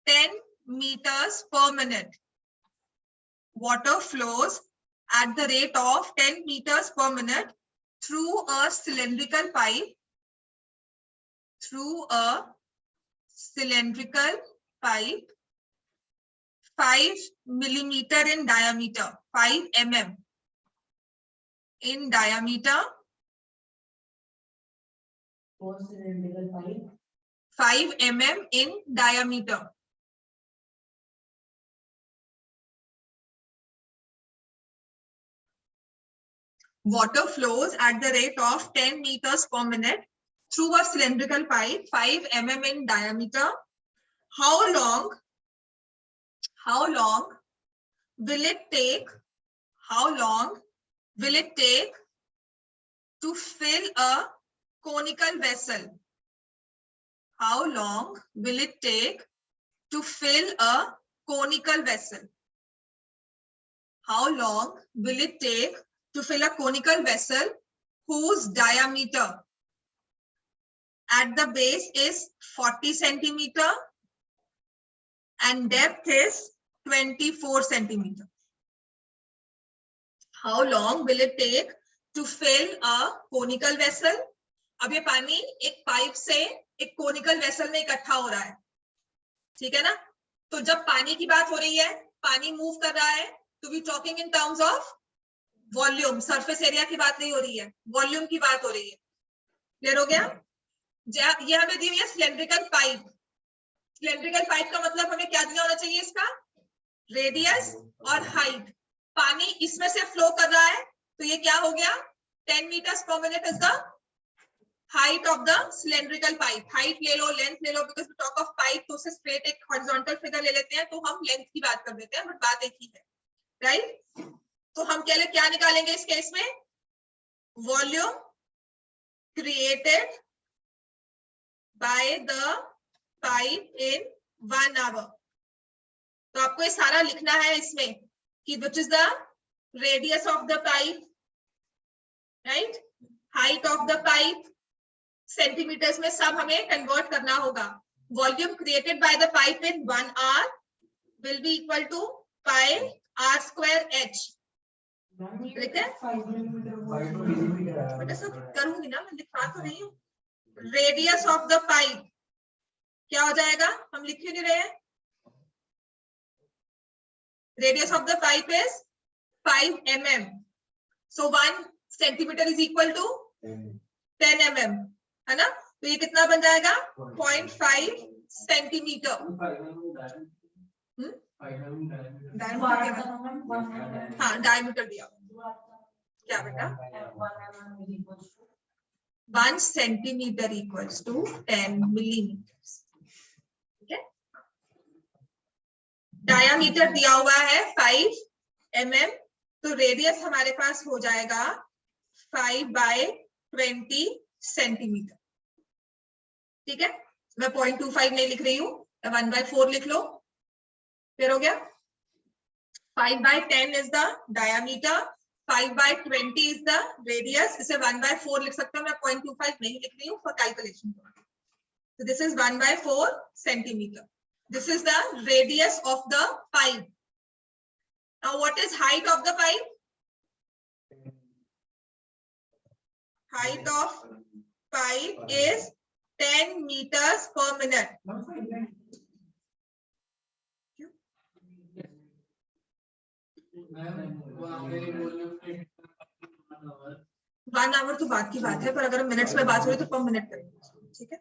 10 meters per minute. Water flows at the rate of 10 meters per minute through a cylindrical pipe, through a cylindrical pipe 5 millimeter in diameter, 5 mm in diameter, four cylindrical pipe, 5 mm in diameter. Water flows at the rate of 10 meters per minute through a cylindrical pipe 5 mm in diameter. How long will it take? How long will it take to fill a conical vessel? How long will it take to fill a conical vessel? How long will it take to fill a conical vessel whose diameter at the base is 40 centimeter and depth is 24 centimeter? How long will it take to fill a conical vessel? अब ये पानी एक pipe से एक conical vessel में इकट्ठा हो रहा है, ठीक है ना। तो जब पानी की बात हो रही है, पानी मूव कर रहा है, तो we talking in terms of volume, surface area की बात नहीं हो रही है, वॉल्यूम की बात हो रही है। क्लियर हो गया? ये हमें दी हुई है सिलेंड्रिकल पाइप। सिलेंड्रिकल पाइप का मतलब हमें क्या दिया होना चाहिए, इसका रेडियस और हाइट। पानी इसमें से फ्लो कर रहा है, तो ये क्या हो गया, 10 meters per minute is the height of the cylindrical pipe. Height ले लो, लेंथ ले लो, because we talk of pipe तो उसे स्ट्रेट एक हॉरिजॉन्टल फिगर ले लेते हैं, तो हम लेंथ की बात कर देते हैं, बट बात एक ही है, राइट। तो हम क्या निकालेंगे इस केस में, volume created by the pipe in 1 hour। तो आपको ये सारा लिखना है इसमें कि which is the radius of the pipe, right, height of the pipe, centimetres में सब हमें कन्वर्ट करना होगा। Volume created by the pipe in 1 hour will be equal to pi r square h। लिखते हैं बेटा, सब करूंगी ना मैं, लिखा तो नहीं हूँ। रेडियस ऑफ द पाइप क्या हो जाएगा, हम लिख क्यों नहीं रहे हैं। Radius of the pipe is 5 mm, so 1 centimeter is equal to 10 mm, है ना। तो ये कितना बन जाएगा, 0.5 सेंटीमीटर। हाँ डायमीटर दिया, क्या बेटा, 1 centimeter equals to 10 millimeters, ठीक है। डायमीटर दिया हुआ है 5 mm, तो रेडियस हमारे पास हो जाएगा 5/20 सेंटीमीटर, ठीक है। मैं 0.25 नहीं लिख रही हूँ, 1/4 लिख लो, फिर हो गया। 5/10 is the diameter, 5/20 is the radius, इसे 1/4 लिख सकते हो, मैं 0.25 नहीं लिख रही हूँ for calculation. So this is 1/4 centimeter. This is the radius of the pipe. Now what is height of the pipe? Height of pipe is 10 meters per minute. 1 our तो बात की बात है, पर अगर मिनट्स में बात हो रही तो पर मिनट करेंगे, ठीक है।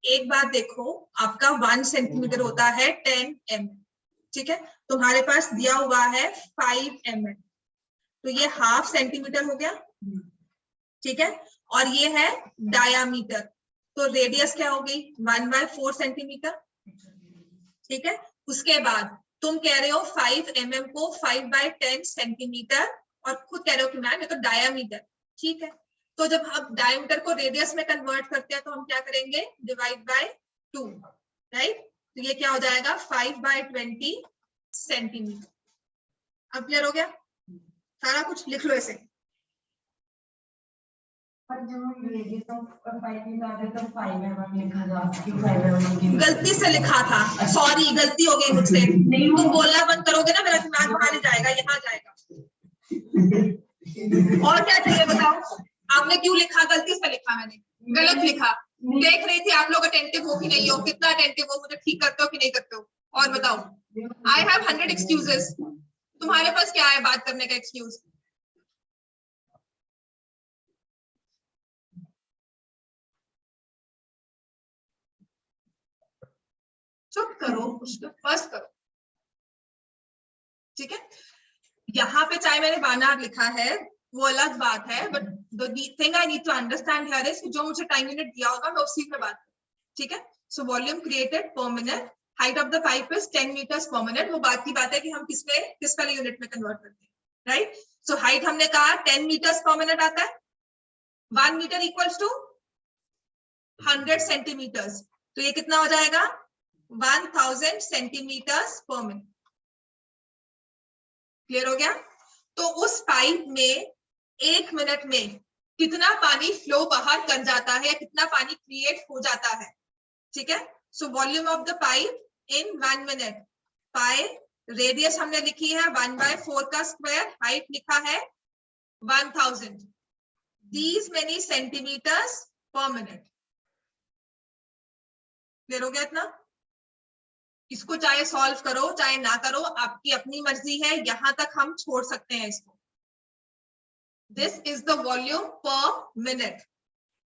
एक बात देखो, आपका 1 सेंटीमीटर होता है 10 mm, ठीक है। तुम्हारे पास दिया हुआ है 5 mm, तो ये हाफ सेंटीमीटर हो गया, ठीक है। और ये है डायामीटर, तो रेडियस क्या हो गई 1/4 सेंटीमीटर, ठीक है। उसके बाद तुम कह रहे हो 5 mm को 5/10 सेंटीमीटर, और खुद कह रहे हो कि मैम ये तो डायामीटर, ठीक है। तो जब हम डायमीटर को रेडियस में कन्वर्ट करते हैं तो हम क्या करेंगे, डिवाइड बाय 2, राइट। तो ये क्या हो जाएगा 5/20 सेंटीमीटर। अब क्लियर हो गया, सारा कुछ लिख लो ऐसे। पर जब हम रेडियस ऑफ 5 निकालते तो 5 mm लिखा जाता है, 5 mm गलती से लिखा था, सॉरी गलती हो गई मुझसे। नहीं, तुम बोलना बंद करोगे ना, मेरा दिमाग वहां नहीं जाएगा, यहाँ जाएगा। और क्या चाहिए बताओ, आपने क्यों लिखा, गलती से लिखा मैंने, गलत लिखा। देख रही थी आप लोग अटेंटिव हो कि नहीं हो, कितना अटेंटिव हो, मुझे ठीक करते हो कि नहीं करते हो। और बताओ, आई हैव 100 एक्सक्यूजेस, तुम्हारे पास क्या है बात करने का एक्सक्यूज? चुप करो, उसको फर्स्ट करो, ठीक है। यहाँ पे चाहे मैंने बानार लिखा है वो अलग बात है, but the thing I need to understand here is जो मुझे टाइम यूनिट दिया होगा मैं उसी पे बात करूँ, ठीक है। सो वॉल्यूम क्रिएटेड पर minute, height of the pipe is 10 meters per minute। वो बात की बात है कि हम किस वाले यूनिट में कन्वर्ट करते हैं, राइट। सो हाइट हमने कहा 10 meters per minute आता है, 1 meter इक्वल्स टू 100 सेंटीमीटर्स, तो ये कितना हो जाएगा 1000 सेंटीमीटर्स पर मिनट। क्लियर हो गया। तो उस पाइप में 1 मिनट में कितना पानी फ्लो बाहर कर जाता है, कितना पानी क्रिएट हो जाता है, ठीक है। सो volume of the pipe in 1 minute, pi radius हमने लिखी है 1/4 का स्क्वायर, हाइट लिखा है 1000, these many centimetres per minute. Clear हो गया इतना। इसको चाहे सॉल्व करो चाहे ना करो, आपकी अपनी मर्जी है, यहां तक हम छोड़ सकते हैं इसको। दिस इज द वॉल्यूम पर मिनट,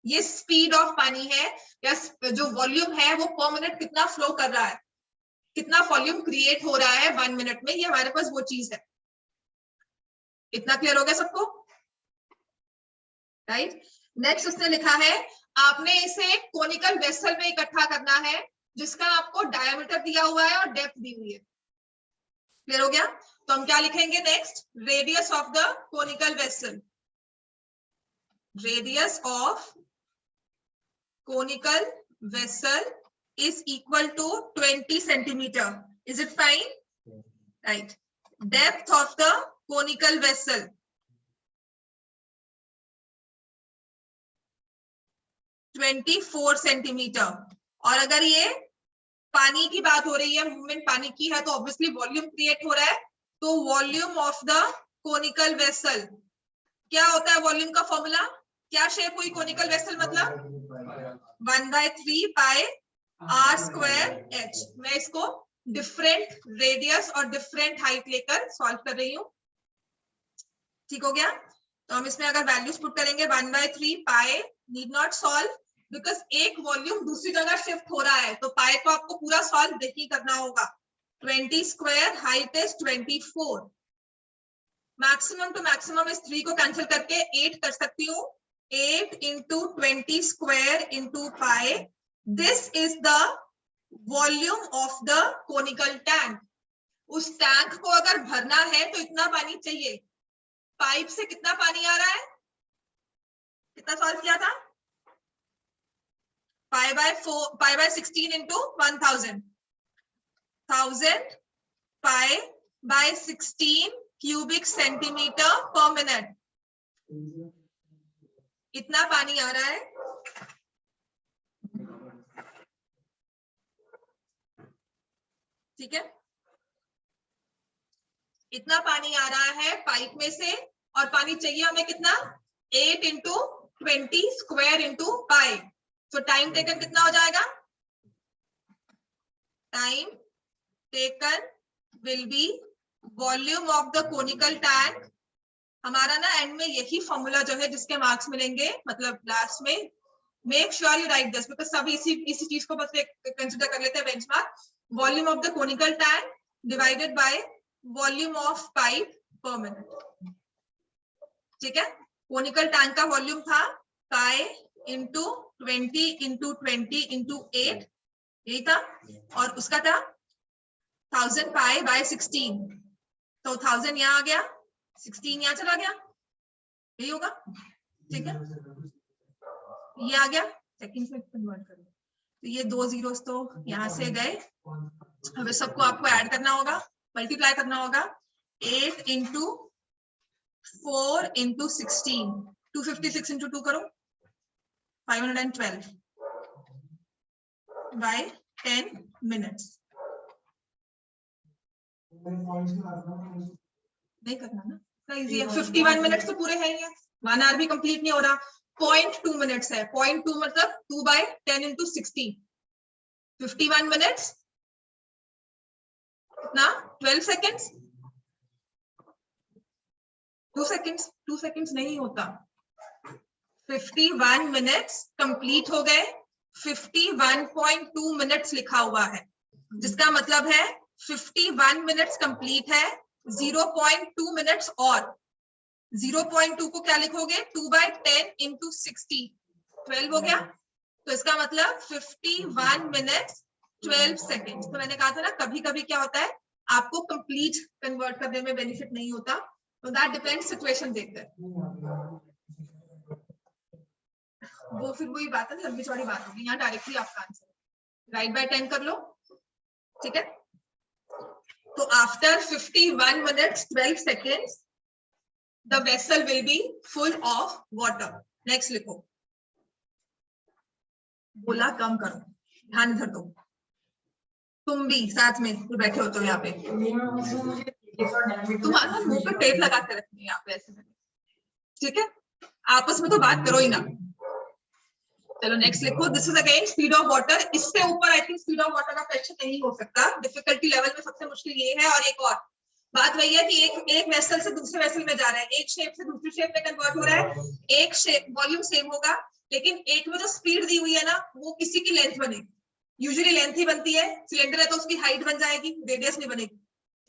ये स्पीड ऑफ पानी है, या जो वॉल्यूम है वो पर मिनट कितना फ्लो कर रहा है, कितना वॉल्यूम क्रिएट हो रहा है 1 मिनट में, ये हमारे पास वो चीज है। इतना क्लियर हो गया सबको, राइट। नेक्स्ट उसने लिखा है आपने इसे कोनिकल वेसल में इकट्ठा करना है जिसका आपको डायमीटर दिया हुआ है और डेप्थ दी हुई है। क्लियर हो गया। तो हम क्या लिखेंगे next, radius of the conical vessel, radius of conical vessel is equal to 20 centimeter. Is it fine? Right. Depth of the conical vessel, 24 centimeter. और अगर ये पानी की बात हो रही है, मूवमेंट पानी की है, तो ऑब्वियसली वॉल्यूम क्रिएट हो रहा है, तो volume of the conical vessel क्या होता है, वॉल्यूम का फॉर्मूला क्या शेप हुई कोनिकल वेसल, मतलब 1/3 पाई r स्क्वायर h। मैं इसको डिफरेंट रेडियस और डिफरेंट हाइट लेकर सॉल्व कर रही हूँ, ठीक हो गया। तो हम इसमें अगर वैल्यूज पुट करेंगे 1/3 पाई, नीड नॉट सॉल्व बिकॉज एक वॉल्यूम दूसरी जगह शिफ्ट हो रहा है, तो पाई को आपको पूरा सॉल्व नहीं करना होगा। 20 square, height is 24, maximum to maximum इस 3 को कैंसिल करके 8 कर सकती हूँ, 8 into 20 square into pi. This is the volume of the conical tank. उस टैंक को अगर भरना है तो इतना पानी चाहिए। पाइप से कितना पानी आ रहा है, कितना सॉल्व किया था, pi by 16 into 1000, 1000 pi by 16 cubic centimetre पर मिनट, इतना पानी आ रहा है। ठीक है, इतना पानी आ रहा है पाइप में से, और पानी चाहिए हमें कितना, 8 into 20 स्क्वायर इंटू पाई। तो टाइम टेकन कितना हो जाएगा, time taken will be volume of the conical tank हमारा ना एंड में यही फॉर्मूला जो है जिसके मार्क्स मिलेंगे, मतलब लास्ट में, make sure you right this because सब इसी चीज को बस कंसिडर कर लेते हैं benchmark. Volume of the conical tank divided by volume of pipe पर मिनट। ठीक है, कोनिकल टैंक का वॉल्यूम था पाई इंटू 20 इंटू 20 इंटू 8, यही था, और उसका था 1000 पाई बाय 16, तो 1000 यहाँ आ गया, 16 यहाँ चला गया, यही होगा। ठीक है, ये आ गया, सेकंड्स में कन्वर्ट करो, तो ये 2 जीरोस तो यहाँ से गए। अब सबको आपको ऐड करना होगा, मल्टीप्लाई करना होगा। 8 इंटू 4 इंटू 16, 256 इंटू 2 करो, 512 बाय 10 मिनट्स। नहीं करना ना, इजी है। 51 मिनट्स तो पूरे हैं, 1 आवर भी कंप्लीट नहीं हो रहा। 0.2 मिनट्स है, 0.2 मतलब 2 बाय 10 इंटू 60, 51 मिनट्स ना 12 सेकेंड्स, 2 सेकेंड्स नहीं होता। 51 मिनट्स कंप्लीट हो गए, 51.2 मिनट्स लिखा हुआ है, जिसका मतलब है 51 मिनट्स कंप्लीट है, 0.2 मिनट्स और 0.2 को क्या लिखोगे, 2 बाय 10 इंटू 60, 12 हो गया। तो इसका मतलब 51 मिनट्स 12 सेकेंड्स। तो मैंने कहा था ना, कभी कभी क्या होता है, आपको कंप्लीट कन्वर्ट करने में बेनिफिट नहीं होता, तो दैट डिपेंड्स, सिचुएशन देखकर। वो फिर वही बात है, लंबी चौड़ी बात होगी। यहाँ डायरेक्टली आपका आंसर राइट बाय 10 कर लो। ठीक है, तो after 51 minutes 12 seconds the vessel will be full of water. Next लिखो, बोला कम करो, ध्यान इधर दो, तुम भी साथ में जो बैठे हो तो यहाँ पे तुम्हारा मुंह पे टेप लगा के रखनी है यहाँ पे ऐसे में। ठीक है, आपस में तो बात करो ही ना। चलो नेक्स्ट लिखो, this is again speed of water. इससे ऊपर I think speed of water का क्वेश्चन नहीं हो सकता, डिफिकल्टी लेवल में सबसे मुश्किल ये है। और एक और बात वही है कि एक वेसल से दूसरे वेसल में जा रहा है, एक शेप से दूसरी शेप में कन्वर्ट हो रहा है, एक शेप वॉल्यूम सेम होगा, लेकिन एक में जो स्पीड दी हुई है ना, वो किसी की लेंथ बनेगी, यूजुअली लेंथ ही बनती है। सिलेंडर है तो उसकी हाइट बन जाएगी, रेडियस नहीं बनेगी।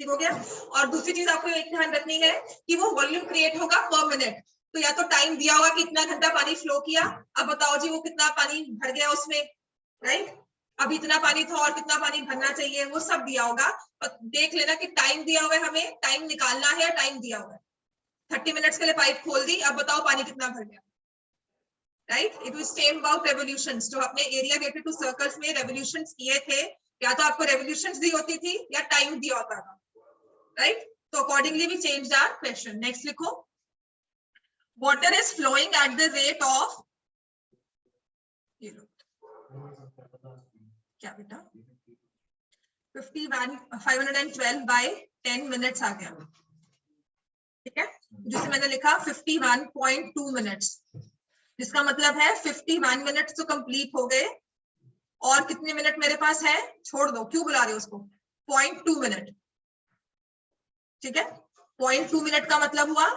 ठीक हो गया। और दूसरी चीज आपको एक ध्यान रखनी है कि वो वॉल्यूम क्रिएट होगा पर मिनट। तो या तो टाइम दिया होगा कि इतना घंटा पानी फ्लो किया, अब बताओ जी वो कितना पानी भर गया उसमें, राइट, अब इतना पानी था और कितना पानी भरना चाहिए, वो सब दिया होगा। और देख लेना कि टाइम दिया हुआ है, हमें टाइम निकालना है, या टाइम दिया हुआ है 30 मिनट्स के लिए पाइप खोल दी, अब बताओ पानी कितना भर गया, right. It was same about revolutions. जो आपने एरिया रिलेटेड टू सर्कल्स में रेवोल्यूशंस किए थे, या तो आपको रेवोल्यूशंस दी होती थी या टाइम दिया होता था, राइट। तो accordingly we change our question. Next लिखो, water is flowing at the rate of, क्या बेटा, 512 by 10 मिनट्स आ गया। ठीक है, जिसे मैंने लिखा 51.2 मिनट्स, जिसका मतलब है 51 मिनट्स तो कंप्लीट हो गए, और कितने मिनट मेरे पास है, छोड़ दो, क्यों बुला रहे हो उसको, 0.2 मिनट। ठीक है, 0.2 मिनट का मतलब हुआ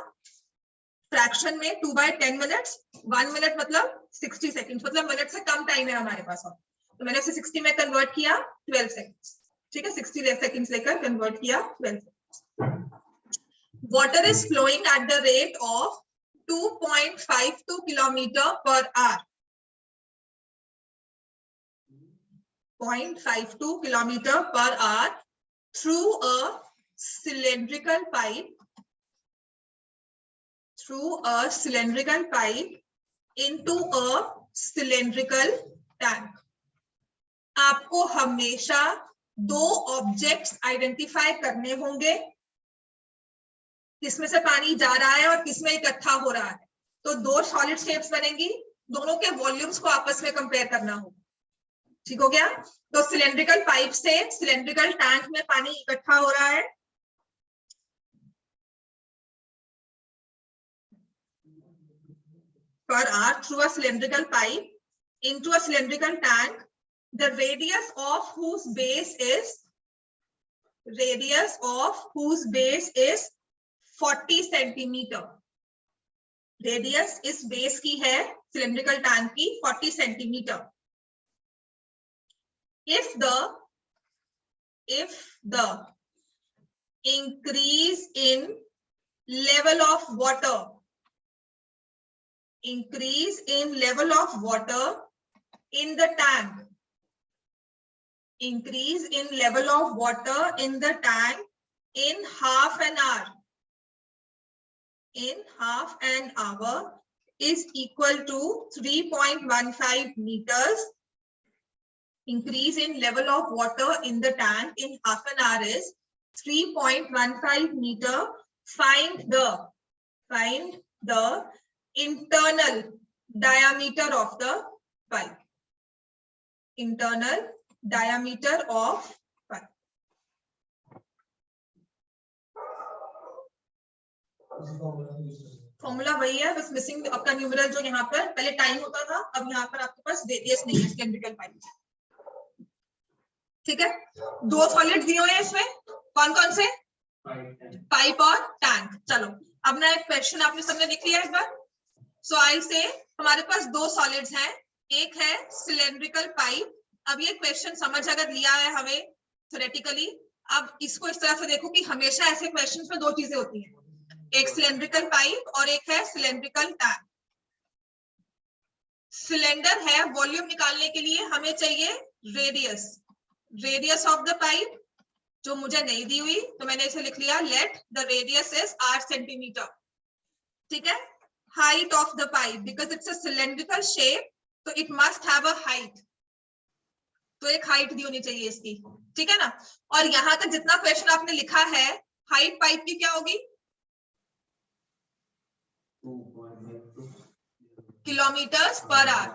फ्रैक्शन में 2 बाय 10 मिनट्स, 1 मिनट मतलब 60 सेकंड्स, मतलब मिनट से कम टाइम है हमारे पास। तो मैंने उसे 60 में कन्वर्ट किया 12 सेकंड्स। ठीक है, 60 सेकंड्स लेकर कन्वर्ट किया 12 seconds. Water is flowing at the rate of 2.52 kilometre per hour, 0.52 kilometer per hour through a cylindrical pipe into a cylindrical tank. आपको हमेशा 2 ऑब्जेक्ट्स आइडेंटिफाई करने होंगे, किसमें से पानी जा रहा है और किसमें इकट्ठा हो रहा है। तो 2 सॉलिड शेप्स बनेंगी, दोनों के वॉल्यूम्स को आपस में कंपेयर करना होगा। ठीक हो गया। तो सिलेंड्रिकल पाइप से सिलेंड्रिकल टैंक में पानी इकट्ठा हो रहा है, per hour through a cylindrical pipe into a cylindrical tank, the radius of whose base is 40 centimeter. Radius इस बेस की है सिलेंड्रिकल टैंक की 40 centimetre. If the increase in level of water in the tank, increase in level of water in the tank in half an hour is equal to 3.15 meters. Increase in level of water in the tank in half an hour is 3.15 meter. Find the internal diameter of the pipe. Internal diameter of pipe. Formula वही है, बस missing आपका numeral जो यहाँ पर पहले time होता था, अब यहाँ पर आपके पास रेडियस नहीं है सिलेंड्रिकल पाइप. ठीक है, दो सॉलिड दिए हुए हैं इसमें, कौन कौन से? पाइप और टैंक. चलो अब ना एक क्वेश्चन आपने सबने लिख लिया एक बार. सो आई से हमारे पास दो सॉलिड्स हैं, एक है सिलेंड्रिकल पाइप. अब ये क्वेश्चन समझ अगर लिया है हमें थ्योरेटिकली, अब इसको इस तरह से देखो कि हमेशा ऐसे क्वेश्चंस में दो चीजें होती हैं, एक सिलेंड्रिकल पाइप और एक है सिलेंड्रिकल टैंक. सिलेंडर है, वॉल्यूम निकालने के लिए हमें चाहिए रेडियस ऑफ द पाइप, जो मुझे नहीं दी हुई तो मैंने इसे लिख लिया let the radius is 8 centimetre. ठीक है, height of the pipe, because it's a cylindrical shape तो it must have a height, तो एक हाइट दी होनी चाहिए इसकी. ठीक है ना, और यहां तक जितना क्वेश्चन आपने लिखा है हाइट पाइप की क्या होगी? Kilometres per hour.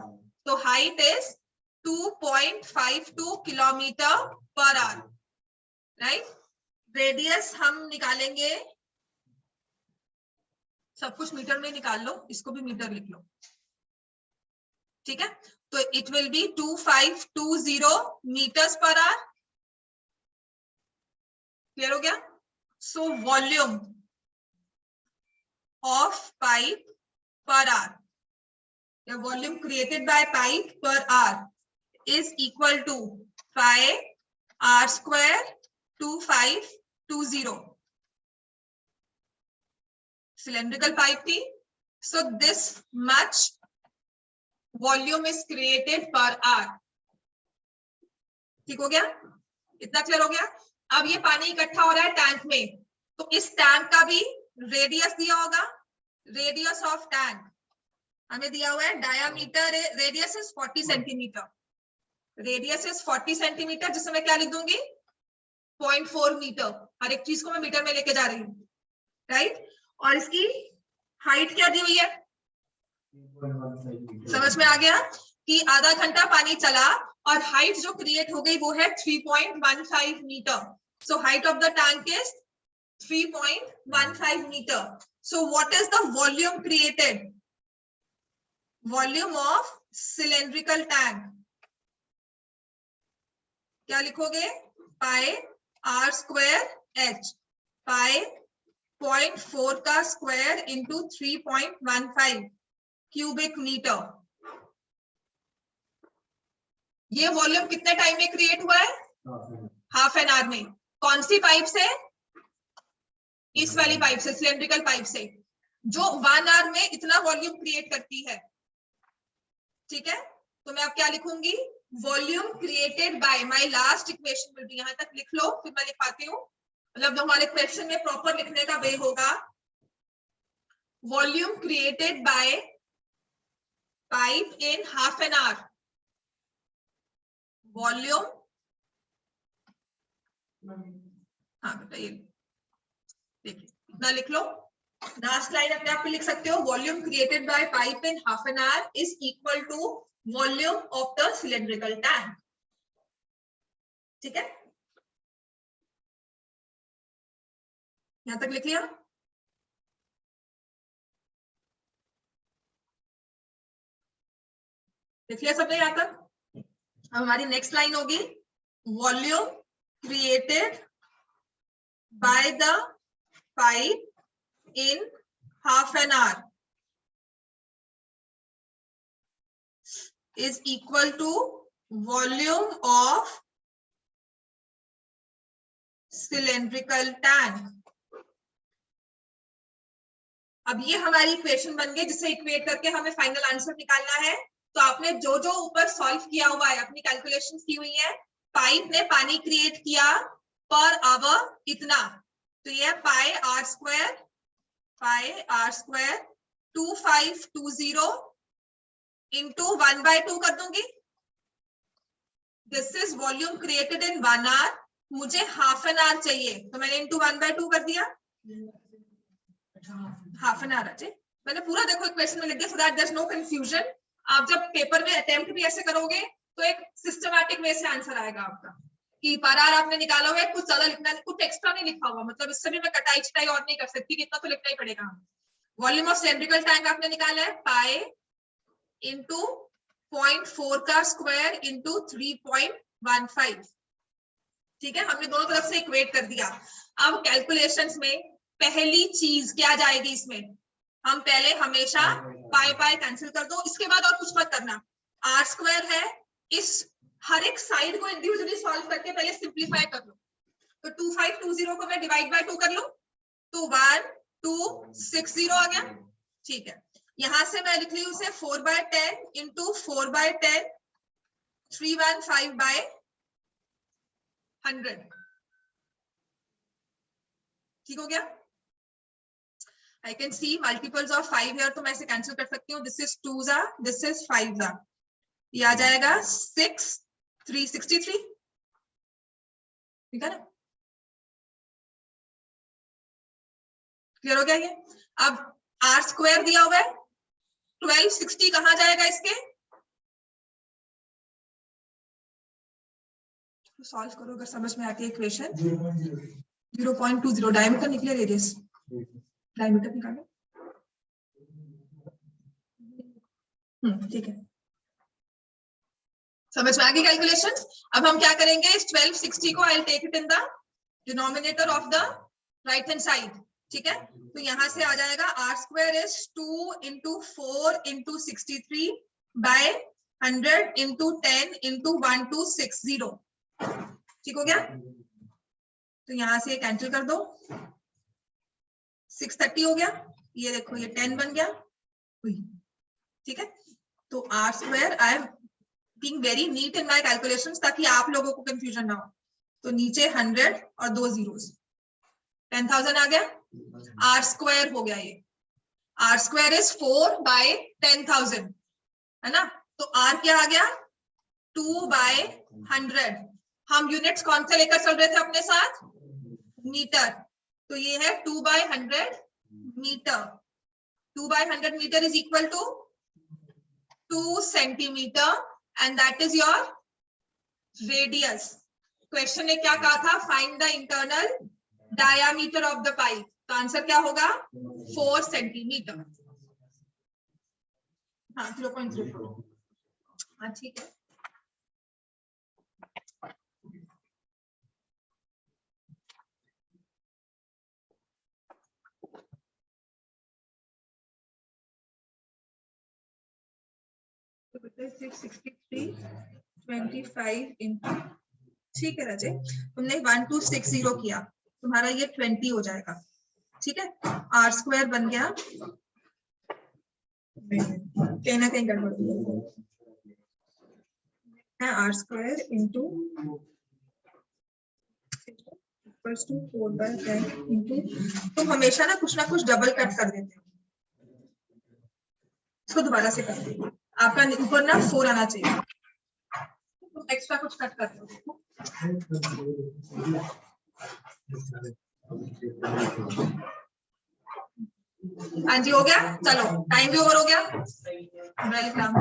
तो height is 2.52 kilometre per hour. Right, radius हम निकालेंगे, सब कुछ मीटर में निकाल लो, इसको भी मीटर लिख लो. ठीक है, तो it will be 2520 metres per hour. Clear हो गया? So volume of pipe per hour, the volume created by pipe per hour is equal to pi r square 2520. Cylindrical pipe थी, so this much volume is created per hour. ठीक हो गया? इतना clear हो गया? अब ये पानी इकट्ठा हो रहा है टैंक में, तो इस टैंक का भी रेडियस दिया होगा, रेडियस ऑफ टैंक हमें दिया हुआ है, diameter radius is 40 centimetre, radius is 40 centimetre, जिसमें मैं क्या लिख दूंगी 0.4 मीटर. हर एक चीज को मैं मीटर में लेके जा रही हूँ. राइट, और इसकी हाइट क्या दी हुई है? समझ में आ गया कि आधा घंटा पानी चला और हाइट जो क्रिएट हो गई वो है 3.15 metre. So height of the tank is 3.15 metre. So what is the volume created? Volume of cylindrical tank क्या लिखोगे? Pi r square h, pi 0.4 का स्क्वायर इंटू 3.15 क्यूबिक मीटर. ये वॉल्यूम कितने टाइम में क्रिएट हुआ है? हाफ एन आवर में. कौन सी पाइप से? इस वाली पाइप से, सिलेंड्रिकल पाइप से, जो 1 आवर में इतना वॉल्यूम क्रिएट करती है. ठीक है, तो मैं अब क्या लिखूंगी? Volume created bye, my last equation will be, यहां तक लिख लो फिर मैं लिखवाती हूँ, मतलब हमारे क्वेश्चन में प्रॉपर लिखने का वे होगा. Volume created by pipe in half an our, volume, हाँ बेटा ये देखिए इतना लिख लो. लास्ट लाइन अपने आप पे लिख सकते हो, volume created by pipe in half an hour is equal to volume of the cylindrical tank. ठीक है, यहां तक लिख लिया? लिख लिया सबने यहां तक? अब हमारी नेक्स्ट लाइन होगी volume created by the pipe in half an hour is equal to volume of cylindrical tank. अब ये हमारी इक्वेशन बन गई जिसे इक्वेट करके हमें फाइनल आंसर निकालना है। तो आपने जो जो ऊपर सॉल्व किया हुआ है, अपनी कैलकुलेशंस की हुई है, पाइप ने पानी क्रिएट किया पर आवर इतना, तो ये पाई आर स्क्वायर 2520 इंटू 1/2 कर दूंगी। This is volume created in 1 hour, मुझे हाफ एन आवर चाहिए, तो मैंने इंटू 1/2 कर दिया, हाफ एन आवर। मैंने पूरा देखो इक्वेशन में लिख दिया, so that there is no confusion. आप जब पेपर में अटेम्प्ट भी ऐसे करोगे तो एक सिस्टमैटिक वे से आंसर आएगा आपका कि पर आवर आपने निकाला हुआ है, कुछ ज्यादा लिखना नहीं, कुछ एक्स्ट्रा नहीं लिखा हुआ, मतलब इससे भी मैं कटाई छटाई और नहीं कर सकती कि इतना तो लिखना ही पड़ेगा। वॉल्यूम ऑफ सिलिंड्रिकल टैंक आपने निकाला है पाई इंटू 0.4 का स्क्वायर इंटू 3.15। ठीक है, हमने दोनों तरफ से इक्वेट कर दिया। अब कैलकुलेशंस में पहली चीज क्या जाएगी इसमें, हम पहले हमेशा पाई कैंसिल कर दो, इसके बाद और कुछ मत करना। आर स्क्वायर है, इस हर एक साइड को इंडिविजुअली सॉल्व करके पहले सिंप्लीफाई कर लो। तो 2520 को मैं डिवाइड बाय 2 कर लूं तो 1260 आ गया। ठीक है, यहां से मैं लिख ली उसे 4/10 इंटू 4/10 315/100। ठीक हो गया। I can see multiples of 5 here, तो मैं इसे कैंसिल कर सकती हूँ। This is 2s, this is 5s, ये आ जाएगा 6,363। ठीक है ना, क्लियर हो गया ये। अब आर स्क्वायर दिया हुआ है, 1260 कहाँ जाएगा इसके, सॉल्व करो अगर समझ में आती है इक्वेशन। 0.20 डायमीटर निकले, रेडियस डायमीटर निकालो। ठीक है, समझ में आ गई कैलकुलेशंस। अब हम क्या करेंगे, इस 1260 को I will take it in the denominator of the right hand side. ठीक है, तो यहां से आ जाएगा r square is 2 into 4 into 63/100 into 10 into 1260। ठीक हो गया, तो यहां से कैंसिल कर दो, 630 हो गया। ये देखो ये 10 बन गया। ठीक है, तो r square, I am being very neat in my calculations ताकि आप लोगों को कंफ्यूजन ना हो। तो नीचे 100 और 2 zeros, 10,000 आ गया। आर स्क्वायर हो गया ये, आर स्क्वायर इज 4/10,000 है ना। तो आर क्या आ गया, 2/100। हम यूनिट्स कौन से लेकर चल रहे थे अपने साथ, मीटर, तो ये है 2/100 metre. 2/100 metre is equal to 2 centimetre and that is your radius. Question ने क्या कहा था, find the internal diameter of the pipe, तो आंसर क्या होगा 4 सेंटीमीटर। हाँ 0.04। हाँ ठीक है, तो 663/25 इंटू, ठीक है राजे, तुमने 1260 किया, तुम्हारा ये 20 हो जाएगा। ठीक है, आर स्क्वायर बन गया, कहीं ना कहीं गड़बड़ है, आर स्क्वायर इंटू 4/10 इंटू, तुम हमेशा ना कुछ डबल कट कर देते हो, इसको दोबारा से कर दो। आपका ऊपर ना 4 आना चाहिए, तो एक्स्ट्रा कुछ कट कर दो। हाँ जी हो गया, चलो टाइम भी ओवर हो गया। वेलकम।